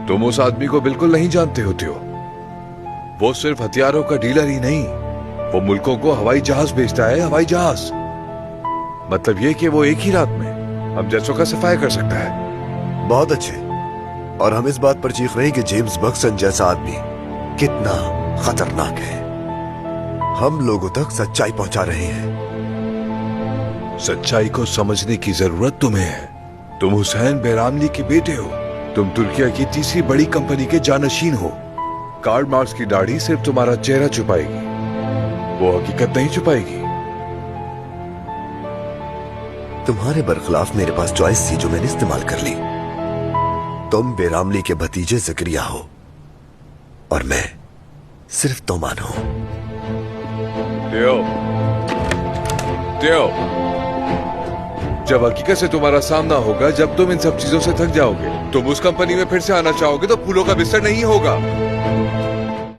तुम उस आदमी को बिल्कुल नहीं जानते होते हो। वो सिर्फ हथियारों का डीलर ही नहीं, वो मुल्कों को हवाई जहाज बेचता है। हवाई जहाज मतलब ये कि वो एक ही रात में हम जैसों का सफाया कर सकता है। बहुत अच्छे। और हम इस बात पर चीख रहे हैं कि जेम्स बक्सन जैसा आदमी कितना खतरनाक है। हम लोगों तक सच्चाई पहुंचा रहे हैं। सच्चाई को समझने की जरूरत तुम्हें है। तुम हुसैन बेरामली के बेटे हो। तुम तुर्किया की तीसरी बड़ी कंपनी के जानशीन हो। कार्ल मार्क्स की दाढ़ी सिर्फ तुम्हारा चेहरा छुपाएगी, वो हकीकत नहीं छुपाएगी। तुम्हारे बरखिलाफ मेरे पास चॉइस थी जो मैंने इस्तेमाल कर ली। तुम बेरामली के भतीजे ज़करिया हो और मैं सिर्फ तोमान हूं। जब हकीकत से तुम्हारा सामना होगा, जब तुम इन सब चीजों से थक जाओगे, तुम उस कंपनी में फिर से आना चाहोगे तो फूलों का बिस्तर नहीं होगा।